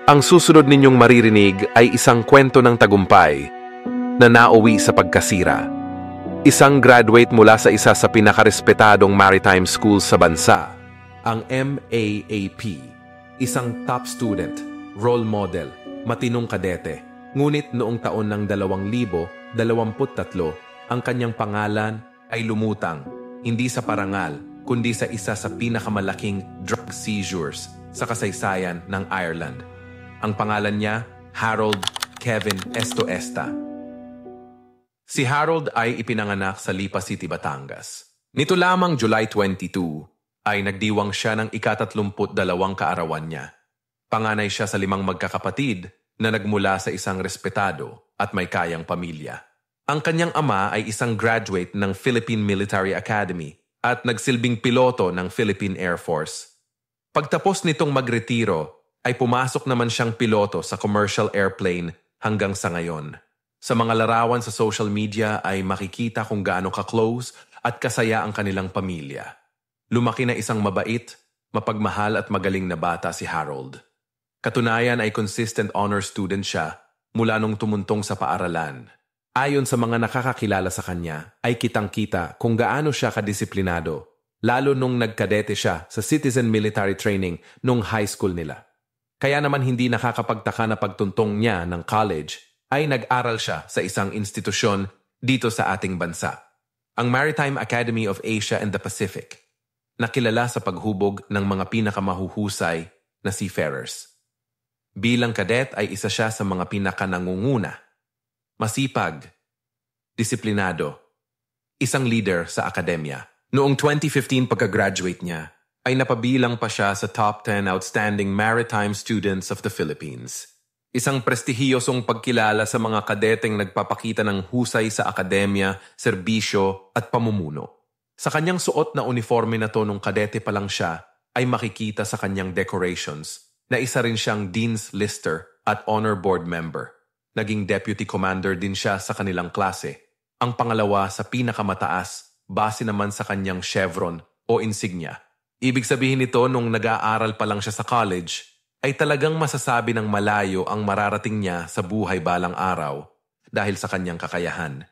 Ang susunod ninyong maririnig ay isang kwento ng tagumpay na nauwi sa pagkasira. Isang graduate mula sa isa sa pinakarespetadong maritime school sa bansa, ang MAAP. Isang top student, role model, matinong kadete. Ngunit noong taon ng 2023, ang kanyang pangalan ay lumutang, hindi sa parangal, kundi sa isa sa pinakamalaking drug seizures sa kasaysayan ng Ireland. Ang pangalan niya, Harold Kevin Estoesta. Si Harold ay ipinanganak sa Lipa City, Batangas. Nito lamang July 22 ay nagdiwang siya ng ika-32 kaarawan niya. Panganay siya sa 5 magkakapatid na nagmula sa isang respetado at may kayang pamilya. Ang kanyang ama ay isang graduate ng Philippine Military Academy at nagsilbing piloto ng Philippine Air Force. Pagtapos nitong magretiro, ay pumasok naman siyang piloto sa commercial airplane hanggang sa ngayon. Sa mga larawan sa social media ay makikita kung gaano ka-close at kasaya ang kanilang pamilya. Lumaki na isang mabait, mapagmahal at magaling na bata si Harold. Katunayan ay consistent honor student siya mula nung tumuntong sa paaralan. Ayon sa mga nakakakilala sa kanya, ay kitang-kita kung gaano siya kadisiplinado, lalo nung nagkadete siya sa citizen military training nung high school nila. Kaya naman hindi nakakapagtaka na pagtuntong niya ng college ay nag-aral siya sa isang institusyon dito sa ating bansa, ang Maritime Academy of Asia and the Pacific, na kilala sa paghubog ng mga pinakamahuhusay na seafarers. Bilang kadet ay isa siya sa mga pinakanangunguna, masipag, disiplinado, isang leader sa akademya. Noong 2015 pagka-graduate niya, ay napabilang pa siya sa top 10 outstanding maritime students of the Philippines. Isang prestihiyosong pagkilala sa mga kadeteng nagpapakita ng husay sa akademya, serbisyo at pamumuno. Sa kanyang suot na uniforme na to nung kadete pa lang siya, ay makikita sa kanyang decorations na isa rin siyang Dean's Lister at Honor Board member. Naging deputy commander din siya sa kanilang klase. Ang pangalawa sa pinakamataas, base naman sa kanyang chevron o insignia. Ibig sabihin nito nung nag-aaral pa lang siya sa college, ay talagang masasabi ng malayo ang mararating niya sa buhay balang araw dahil sa kanyang kakayahan.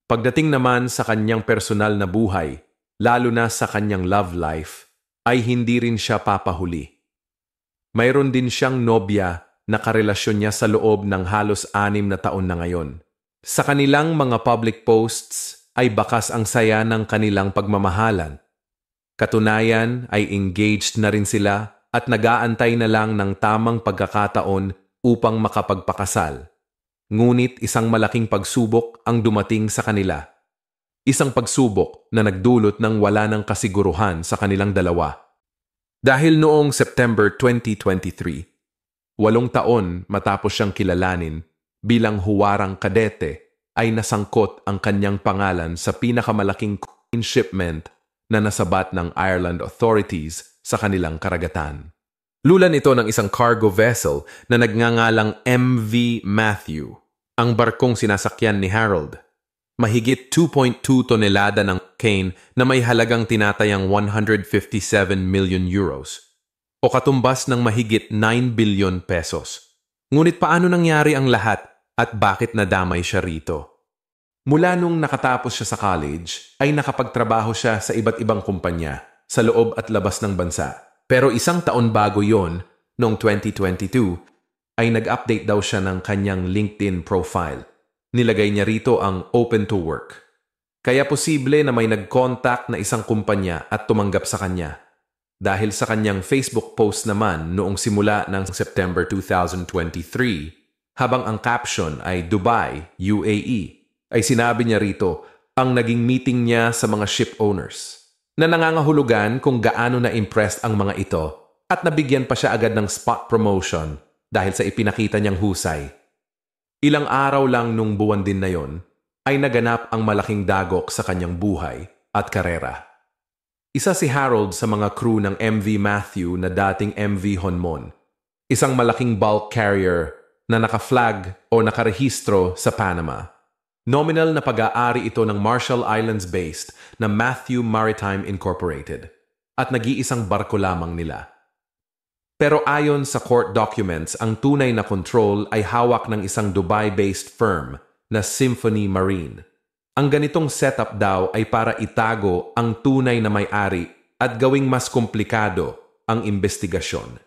Pagdating naman sa kanyang personal na buhay, lalo na sa kanyang love life, ay hindi rin siya papahuli. Mayroon din siyang nobya na karelasyon niya sa loob ng halos 6 na taon na ngayon. Sa kanilang mga public posts ay bakas ang saya ng kanilang pagmamahalan. Katunayan ay engaged na rin sila at nag-aantay na lang ng tamang pagkakataon upang makapagpakasal. Ngunit isang malaking pagsubok ang dumating sa kanila. Isang pagsubok na nagdulot ng wala ng kasiguruhan sa kanilang dalawa. Dahil noong September 2023, 8 taon matapos siyang kilalanin bilang huwarang kadete, ay nasangkot ang kanyang pangalan sa pinakamalaking shipment na nasabat ng Ireland authorities sa kanilang karagatan. Lulan ito ng isang cargo vessel na nagngangalang MV Matthew, ang barkong sinasakyan ni Harold. Mahigit 2.2 tonelada ng cocaine na may halagang tinatayang 157 million euros o katumbas ng mahigit 9 billion pesos. Ngunit paano nangyari ang lahat at bakit nadamay siya rito? Mula nung nakatapos siya sa college, ay nakapagtrabaho siya sa iba't ibang kumpanya sa loob at labas ng bansa. Pero 1 taon bago yon, noong 2022, ay nag-update daw siya ng kanyang LinkedIn profile. Nilagay niya rito ang open to work. Kaya posible na may nag-contact na isang kumpanya at tumanggap sa kanya. Dahil sa kanyang Facebook post naman noong simula ng September 2023, habang ang caption ay Dubai, UAE, ay sinabi niya rito ang naging meeting niya sa mga ship owners na nangangahulugan kung gaano na-impressed ang mga ito at nabigyan pa siya agad ng spot promotion dahil sa ipinakita niyang husay. Ilang araw lang nung buwan din na yon, ay naganap ang malaking dagok sa kanyang buhay at karera. Isa si Harold sa mga crew ng MV Matthew na dating MV Honmon, isang malaking bulk carrier na naka-flag o nakarehistro sa Panama. Nominal na pag-aari ito ng Marshall Islands-based na Matthew Maritime Incorporated at nag-iisang barko lamang nila. Pero ayon sa court documents, ang tunay na control ay hawak ng isang Dubai-based firm na Symphony Marine. Ang ganitong setup daw ay para itago ang tunay na may-ari at gawing mas komplikado ang investigasyon.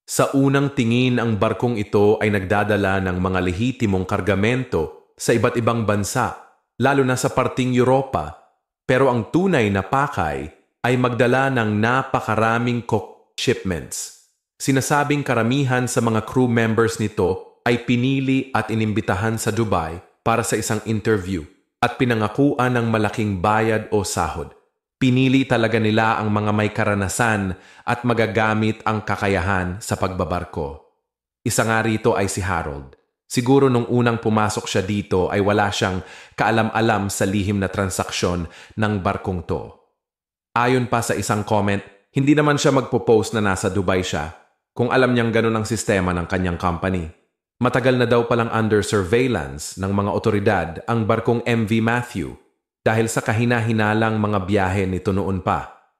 Sa unang tingin, ang barkong ito ay nagdadala ng mga lehitimong kargamento sa iba't ibang bansa, lalo na sa parting Europa. Pero ang tunay na pakay ay magdala ng napakaraming shipments. Sinasabing karamihan sa mga crew members nito ay pinili at inimbitahan sa Dubai para sa isang interview at pinangakuan ng malaking bayad o sahod. Pinili talaga nila ang mga may karanasan at magagamit ang kakayahan sa pagbabarko. Isa nga rito ay si Harold. Siguro nung unang pumasok siya dito ay wala siyang kaalam-alam sa lihim na transaksyon ng barkong to. Ayon pa sa isang comment, hindi naman siya magpo-post na nasa Dubai siya kung alam niyang ganun ang sistema ng kanyang company. Matagal na daw palang under surveillance ng mga otoridad ang barkong MV Matthew dahil sa kahina-hinalang mga biyahe nito noon pa.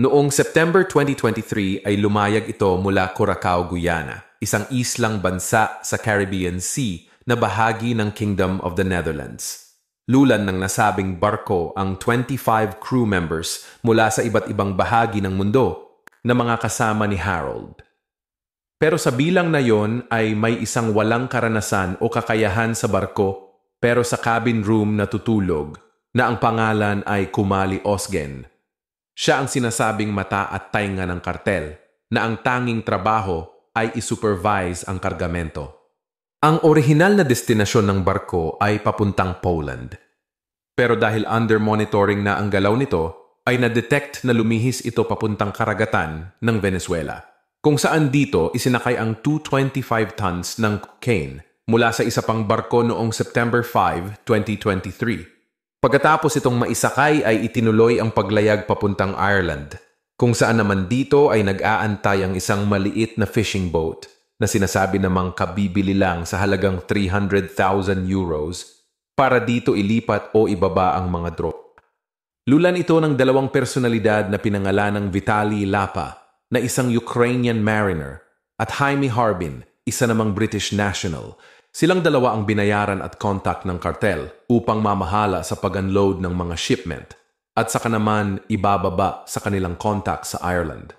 Noong September 2023 ay lumayag ito mula Curacao, Guyana, isang islang bansa sa Caribbean Sea na bahagi ng Kingdom of the Netherlands. Lulan ng nasabing barko ang 25 crew members mula sa iba't ibang bahagi ng mundo na mga kasama ni Harold. Pero sa bilang na yon ay may isang walang karanasan o kakayahan sa barko pero sa cabin room natutulog na ang pangalan ay Kumali Osgen. Siya ang sinasabing mata at tainga ng kartel na ang tanging trabaho ay isupervise ang kargamento. Ang orihinal na destinasyon ng barko ay papuntang Poland. Pero dahil under monitoring na ang galaw nito, ay na-detect na lumihis ito papuntang karagatan ng Venezuela, kung saan dito isinakay ang 225 tons ng cocaine mula sa isa pang barko noong September 5, 2023. Pagkatapos itong maisakay ay itinuloy ang paglayag papuntang Ireland, kung saan naman dito ay nag-aantay ang isang maliit na fishing boat na sinasabi namang kabibili lang sa halagang 300,000 euros para dito ilipat o ibaba ang mga drop. Lulan ito ng dalawang personalidad na pinangalanang Vitaly Lapa na isang Ukrainian mariner at Jaime Harbin, isa namang British national. Silang dalawa ang binayaran at contact ng kartel upang mamahala sa pag-unload ng mga shipment at saka naman ibababa sa kanilang contact sa Ireland.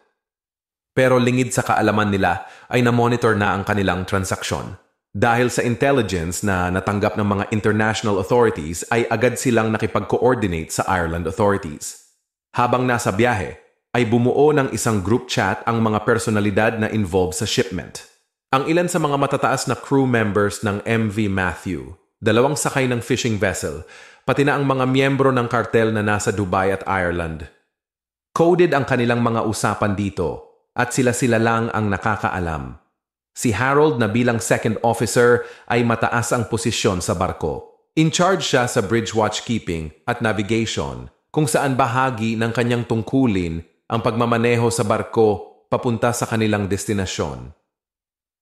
Pero lingid sa kaalaman nila ay na-monitor na ang kanilang transaksyon. Dahil sa intelligence na natanggap ng mga international authorities ay agad silang nakipag-coordinate sa Ireland authorities. Habang nasa biyahe, ay bumuo ng isang group chat ang mga personalidad na involved sa shipment. Ang ilan sa mga matataas na crew members ng MV Matthew, dalawang sakay ng fishing vessel, pati na ang mga miyembro ng kartel na nasa Dubai at Ireland. Coded ang kanilang mga usapan dito at sila-sila lang ang nakakaalam. Si Harold na bilang second officer ay mataas ang posisyon sa barko. In charge siya sa bridge watchkeeping at navigation kung saan bahagi ng kanyang tungkulin ang pagmamaneho sa barko papunta sa kanilang destinasyon.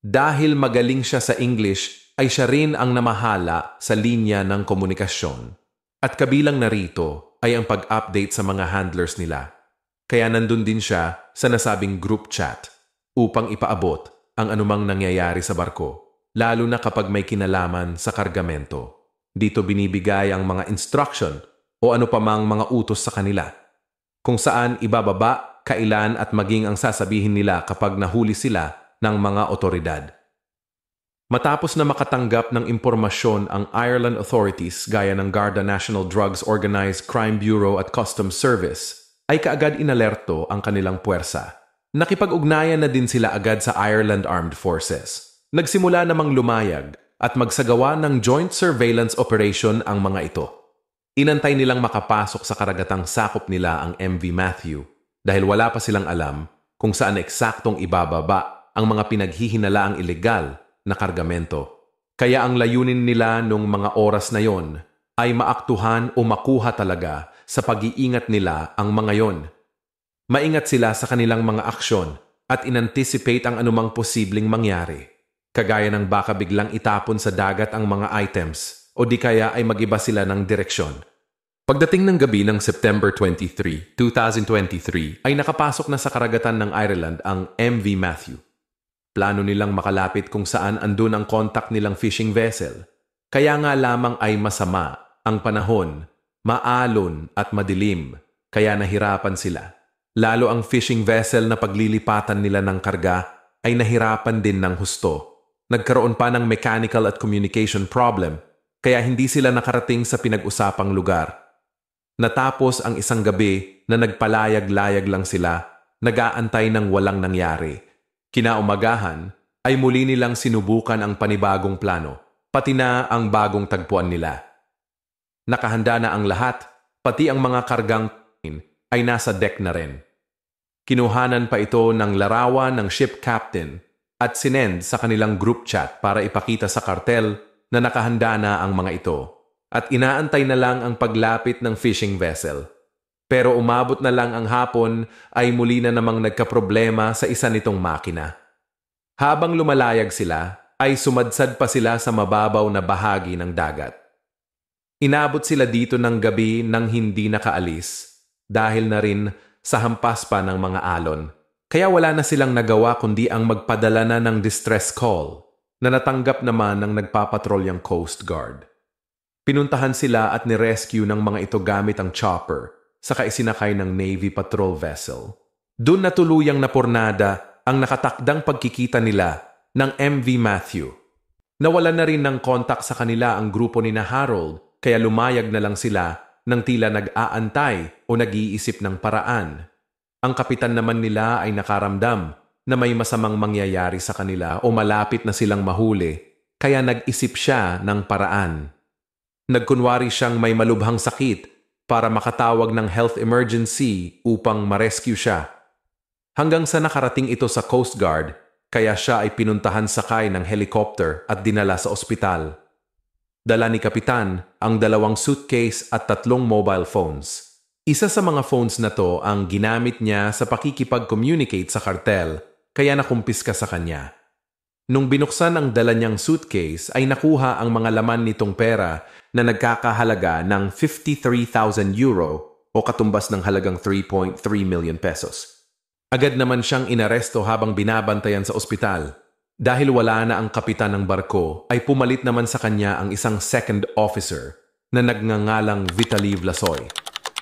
Dahil magaling siya sa English, ay siya rin ang namahala sa linya ng komunikasyon. At kabilang narito ay ang pag-update sa mga handlers nila. Kaya nandun din siya sa nasabing group chat upang ipaabot ang anumang nangyayari sa barko, lalo na kapag may kinalaman sa kargamento. Dito binibigay ang mga instruction o ano pa mang mga utos sa kanila, kung saan ibababa, kailan at maging ang sasabihin nila kapag nahuli sila ng mga otoridad. Matapos na makatanggap ng impormasyon ang Ireland authorities gaya ng Garda National Drugs Organized Crime Bureau at Customs Service, ay kaagad inalerto ang kanilang puwersa. Nakipag-ugnayan na din sila agad sa Ireland Armed Forces. Nagsimula namang lumayag at magsagawa ng joint surveillance operation ang mga ito. Inantay nilang makapasok sa karagatang sakop nila ang MV Matthew dahil wala pa silang alam kung saan eksaktong ibababa ang mga pinaghihinalaang ilegal na kargamento. Kaya ang layunin nila nung mga oras na yon ay maaktuhan o makuha talaga sa pag-iingat nila ang mga yon. Maingat sila sa kanilang mga aksyon at inanticipate ang anumang posibleng mangyari. Kagaya ng baka biglang itapon sa dagat ang mga items o di kaya ay mag-iba sila ng direksyon. Pagdating ng gabi ng September 23, 2023, ay nakapasok na sa karagatan ng Ireland ang MV Matthew. Plano nilang makalapit kung saan andun ang contact nilang fishing vessel. Kaya nga lamang ay masama ang panahon, maalon at madilim, kaya nahirapan sila. Lalo ang fishing vessel na paglilipatan nila ng karga ay nahirapan din ng husto. Nagkaroon pa ng mechanical at communication problem, kaya hindi sila nakarating sa pinag-usapang lugar. Natapos ang isang gabi na nagpalayag-layag lang sila, nag-aantay ng walang nangyari. Kinaumagahan ay muli nilang sinubukan ang panibagong plano, pati na ang bagong tagpuan nila. Nakahanda na ang lahat, pati ang mga kargang ay nasa deck na rin. Kinuhanan pa ito ng larawan ng ship captain at sinend sa kanilang group chat para ipakita sa kartel na nakahanda na ang mga ito. At inaantay na lang ang paglapit ng fishing vessel. Pero umabot na lang ang hapon ay muli na namang nagkaproblema sa isa nitong makina. Habang lumalayag sila, ay sumadsad pa sila sa mababaw na bahagi ng dagat. Inabot sila dito ng gabi nang hindi nakaalis dahil na rin sa hampas pa ng mga alon. Kaya wala na silang nagawa kundi ang magpadala na ng distress call na natanggap naman ng nagpapatrolyang Coast Guard. Pinuntahan sila at nirescue ng mga ito gamit ang chopper, saka isinakay ng Navy patrol vessel. Doon na tuluyang napurnada ang nakatakdang pagkikita nila ng MV Matthew. Nawala na rin ng kontak sa kanila ang grupo ni na Harold, kaya lumayag na lang sila nang tila nag-aantay o nag-iisip ng paraan. Ang kapitan naman nila ay nakaramdam na may masamang mangyayari sa kanila o malapit na silang mahuli, kaya nag-isip siya ng paraan. Nagkunwari siyang may malubhang sakit para makatawag ng health emergency upang ma-rescue siya. Hanggang sa nakarating ito sa Coast Guard, kaya siya ay pinuntahan sakay ng helicopter at dinala sa ospital. Dala ni Kapitan ang 2 suitcase at 3 mobile phones. Isa sa mga phones na to ang ginamit niya sa pakikipag-communicate sa kartel, kaya nakumpiska sa kanya. Nung binuksan ang dala niyang suitcase ay nakuha ang mga laman nitong pera na nagkakahalaga ng 53,000 euro o katumbas ng halagang 3.3 million pesos. Agad naman siyang inaresto habang binabantayan sa ospital. Dahil wala na ang kapitan ng barko, ay pumalit naman sa kanya ang isang second officer na nagngangalang Vitaly Vlasoy.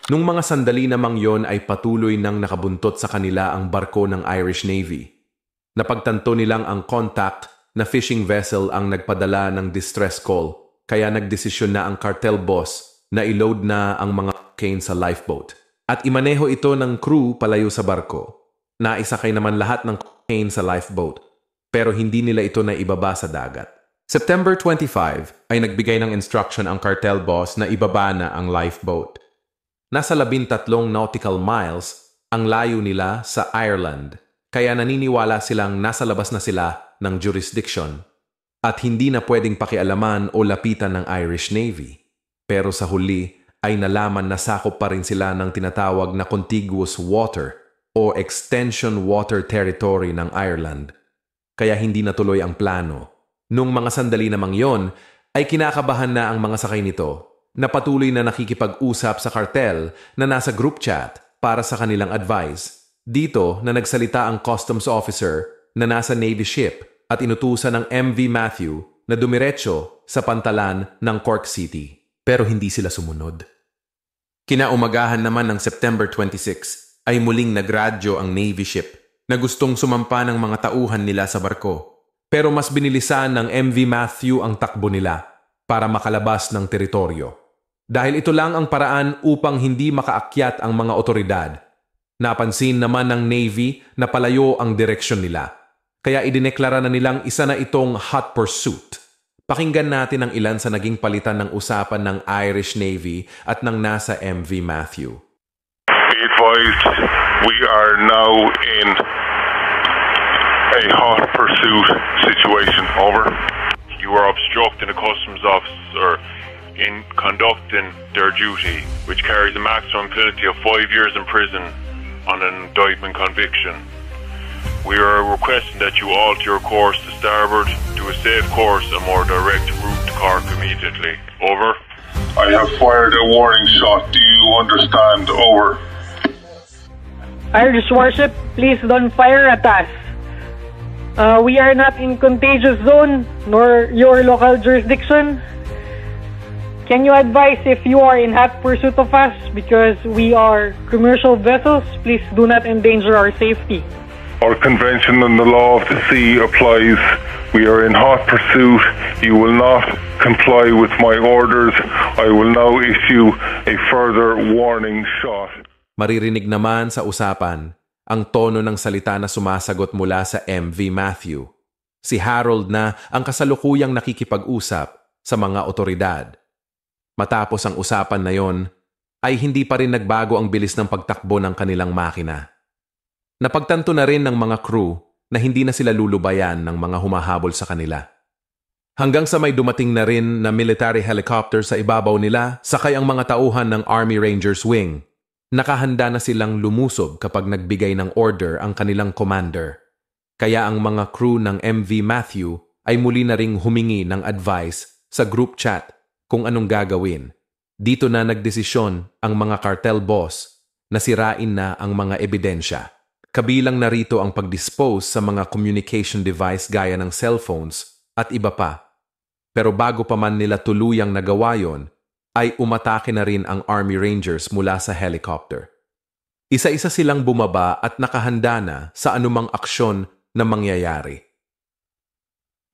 Nung mga sandali namang yon ay patuloy nang nakabuntot sa kanila ang barko ng Irish Navy. Napagtanto nilang ang contact na fishing vessel ang nagpadala ng distress call, kaya nagdesisyon na ang cartel boss na i-load na ang mga cocaine sa lifeboat at imaneho ito ng crew palayo sa barko. Naisakay naman lahat ng cocaine sa lifeboat pero hindi nila ito na ibaba sa dagat. September 25 ay nagbigay ng instruction ang cartel boss na ibaba na ang lifeboat. Nasa 13 nautical miles ang layo nila sa Ireland, kaya naniniwala silang nasa labas na sila ng jurisdiction at hindi na pwedeng pakialaman o lapitan ng Irish Navy. Pero sa huli ay nalaman na sakop pa rin sila ng tinatawag na contiguous water o extension water territory ng Ireland. Kaya hindi natuloy ang plano. Nung mga sandali namang yon, ay kinakabahan na ang mga sakay nito na patuloy na nakikipag-usap sa cartel na nasa group chat para sa kanilang advice. Dito na nagsalita ang customs officer na nasa Navy ship at inutusan ng MV Matthew na dumiretso sa pantalan ng Cork City. Pero hindi sila sumunod. Kinaumagahan naman ng September 26 ay muling nagradyo ang Navy ship na gustong sumampa ng mga tauhan nila sa barko. Pero mas binilisan ng MV Matthew ang takbo nila para makalabas ng teritoryo. Dahil ito lang ang paraan upang hindi makaakyat ang mga otoridad. Napansin naman ng Navy na palayo ang direksyon nila. Kaya idineklara na nilang isa na itong hot pursuit. Pakinggan natin ang ilan sa naging palitan ng usapan ng Irish Navy at ng NASA MV Matthew. Be advised, we are now in a hot pursuit situation. Over. You are obstructing a customs officer in conducting their duty, which carries a maximum penalty of 5 years in prison on an indictment conviction. We are requesting that you alter your course to starboard to a safe course, a more direct route to Cork immediately. Over. I have fired a warning shot. Do you understand? Over. Irish Warship, please don't fire at us. We are not in contagious zone, nor your local jurisdiction. Can you advise if you are in hot pursuit of us because we are commercial vessels? Please do not endanger our safety. Our convention and the law of the sea applies. We are in hot pursuit. You will not comply with my orders. I will now issue a further warning shot. Maririnig naman sa usapan ang tono ng salita na sumasagot mula sa MV Matthew. Si Harold na ang kasalukuyang nakikipag-usap sa mga otoridad. Matapos ang usapan na yon, ay hindi pa rin nagbago ang bilis ng pagtakbo ng kanilang makina. Napagtanto na rin ng mga crew na hindi na sila lulubayan ng mga humahabol sa kanila. Hanggang sa may dumating na rin na military helicopter sa ibabaw nila, sakay ang mga tauhan ng Army Rangers Wing. Nakahanda na silang lumusob kapag nagbigay ng order ang kanilang commander. Kaya ang mga crew ng MV Matthew ay muli na ring humingi ng advice sa group chat kung anong gagawin. Dito na nagdesisyon ang mga cartel boss na sirain na ang mga ebidensya. Kabilang na rito ang pag-dispose sa mga communication device gaya ng cellphones at iba pa. Pero bago pa man nila tuluyang nagawa yon, ay umatake na rin ang Army Rangers mula sa helicopter. Isa-isa silang bumaba at nakahanda na sa anumang aksyon na mangyayari.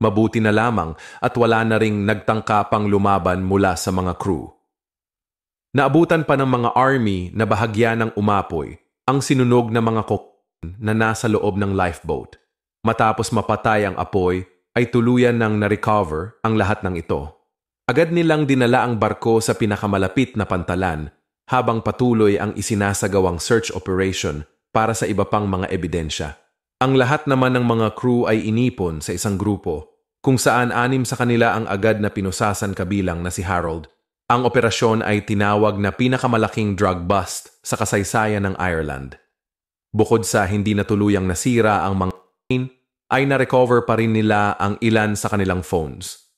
Mabuti na lamang at wala na ring nagtangkapang lumaban mula sa mga crew. Naabutan pa ng mga army na bahagya ng umapoy ang sinunog na mga na nasa loob ng lifeboat. Matapos mapatay ang apoy, ay tuluyan nang na-recover ang lahat ng ito. Agad nilang dinala ang barko sa pinakamalapit na pantalan habang patuloy ang isinasagawang search operation para sa iba pang mga ebidensya. Ang lahat naman ng mga crew ay inipon sa isang grupo kung saan 6 sa kanila ang agad na pinusasan kabilang na si Harold. Ang operasyon ay tinawag na pinakamalaking drug bust sa kasaysayan ng Ireland. Bukod sa hindi na tuluyang nasira ang mga ay na-recover pa rin nila ang ilan sa kanilang phones.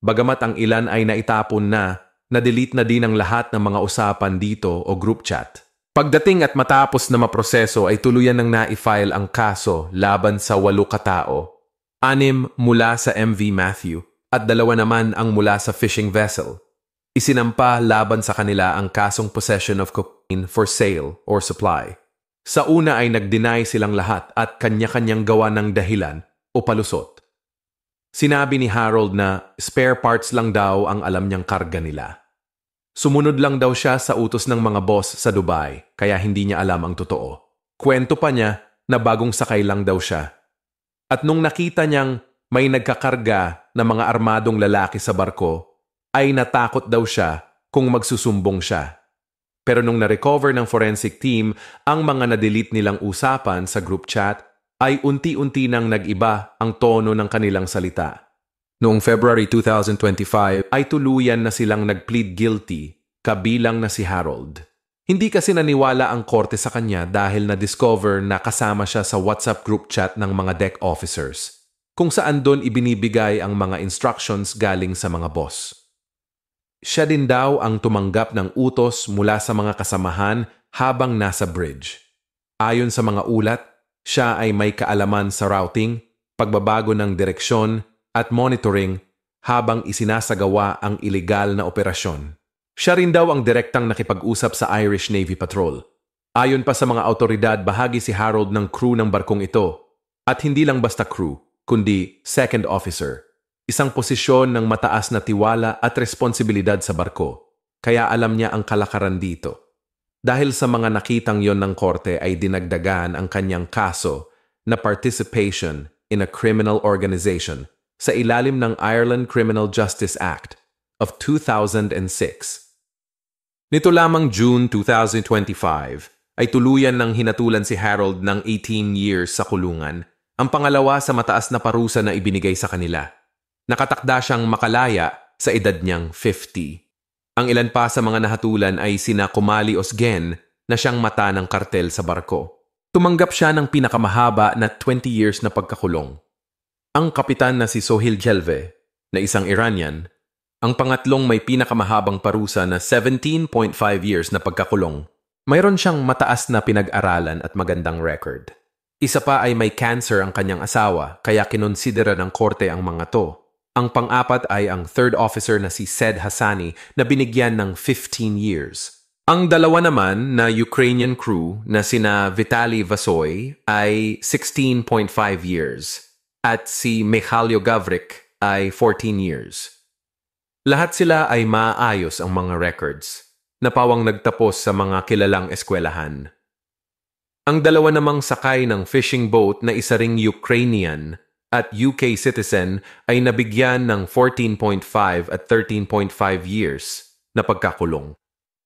Bagamat ang ilan ay naitapon na, na-delete na din ang lahat ng mga usapan dito o group chat. Pagdating at matapos na maproseso ay tuluyan nang na-file ang kaso laban sa 8 katao. 6 mula sa MV Matthew at 2 naman ang mula sa fishing vessel. Isinampa laban sa kanila ang kasong possession of cocaine for sale or supply. Sa una ay nag-deny silang lahat at kanya-kanyang gawa ng dahilan o palusot. Sinabi ni Harold na spare parts lang daw ang alam niyang karga nila. Sumunod lang daw siya sa utos ng mga boss sa Dubai, kaya hindi niya alam ang totoo. Kwento pa niya na bagong sakay lang daw siya. At nung nakita niyang may nagkakarga na mga armadong lalaki sa barko, ay natakot daw siya kung magsusumbong siya. Pero nung na-recover ng forensic team ang mga na-delete nilang usapan sa group chat, ay unti-unti nang nag-iba ang tono ng kanilang salita. Noong February 2025 ay tuluyan na silang nag-plead guilty, kabilang na si Harold. Hindi kasi naniwala ang korte sa kanya dahil na-discover na kasama siya sa WhatsApp group chat ng mga deck officers, kung saan doon ibinibigay ang mga instructions galing sa mga boss. Siya din daw ang tumanggap ng utos mula sa mga kasamahan habang nasa bridge. Ayon sa mga ulat, siya ay may kaalaman sa routing, pagbabago ng direksyon at monitoring habang isinasagawa ang ilegal na operasyon. Siya rin daw ang direktang nakipag-usap sa Irish Navy Patrol. Ayon pa sa mga autoridad, bahagi si Harold ng crew ng barkong ito. At hindi lang basta crew, kundi second officer. Isang posisyon ng mataas na tiwala at responsibilidad sa barko. Kaya alam niya ang kalakaran dito. Dahil sa mga nakitang yon ng korte ay dinagdagan ang kanyang kaso na participation in a criminal organization sa ilalim ng Ireland Criminal Justice Act of 2006. Nito lamang June 2025 ay tuluyan ng hinatulan si Harold ng 18 years sa kulungan, ang pangalawa sa mataas na parusa na ibinigay sa kanila. Nakatakda siyang makalaya sa edad niyang 50. Ang ilan pa sa mga nahatulan ay sina Kumali Osgen na siyang mata ng kartel sa barko. Tumanggap siya ng pinakamahaba na 20 years na pagkakulong. Ang kapitan na si Sohail Jelve, na isang Iranian, Ang pangatlong may pinakamahabang parusa na 17.5 years na pagkakulong. Mayroon siyang mataas na pinag-aralan at magandang record. Isa pa ay may cancer ang kanyang asawa, kaya kinonsidera ng korte ang mga to. Ang pang-apat ay ang third officer na si Said Hassani na binigyan ng 15 years. Ang dalawa naman na Ukrainian crew na sina Vitaly Vasoy ay 16.5 years at si Mikhailo Gavrik ay 14 years. Lahat sila ay maayos ang mga records na pawang nagtapos sa mga kilalang eskwelahan. Ang dalawa namang sakay ng fishing boat na isa ring Ukrainian at UK citizen ay nabigyan ng 14.5 at 13.5 years na pagkakulong.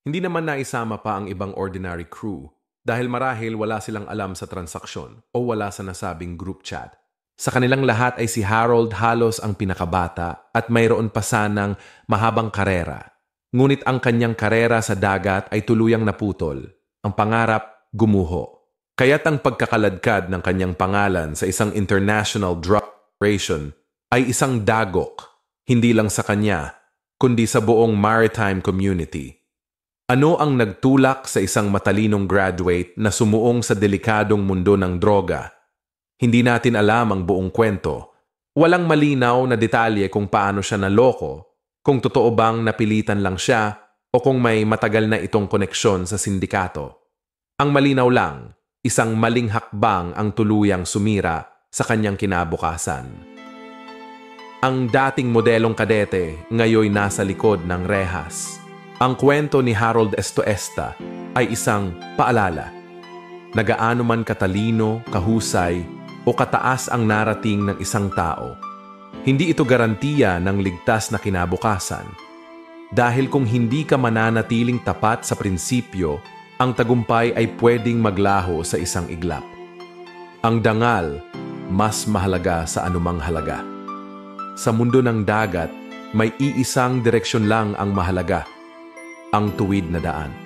Hindi naman naisama pa ang ibang ordinary crew dahil marahil wala silang alam sa transaksyon o wala sa nasabing group chat. Sa kanilang lahat ay si Harold halos ang pinakabata at mayroon pa sanang mahabang karera. Ngunit ang kanyang karera sa dagat ay tuluyang naputol. Ang pangarap, gumuho. Kaya't ang pagkakaladkad ng kanyang pangalan sa isang international drug operation ay isang dagok, hindi lang sa kanya, kundi sa buong maritime community. Ano ang nagtulak sa isang matalinong graduate na sumuong sa delikadong mundo ng droga? Hindi natin alam ang buong kwento. Walang malinaw na detalye kung paano siya naloko, kung totoo bang napilitan lang siya o kung may matagal na itong koneksyon sa sindikato. Ang malinaw lang, isang maling hakbang ang tuluyang sumira sa kanyang kinabukasan. Ang dating modelong kadete ngayoy nasa likod ng rehas. Ang kwento ni Harold Estoesta ay isang paalala. Nagaano man katalino, kahusay, o kataas ang narating ng isang tao, hindi ito garantiya ng ligtas na kinabukasan. Dahil kung hindi ka mananatiling tapat sa prinsipyo, ang tagumpay ay pwedeng maglaho sa isang iglap. Ang dangal, mas mahalaga sa anumang halaga. Sa mundo ng dagat, may iisang direksyon lang ang mahalaga, ang tuwid na daan.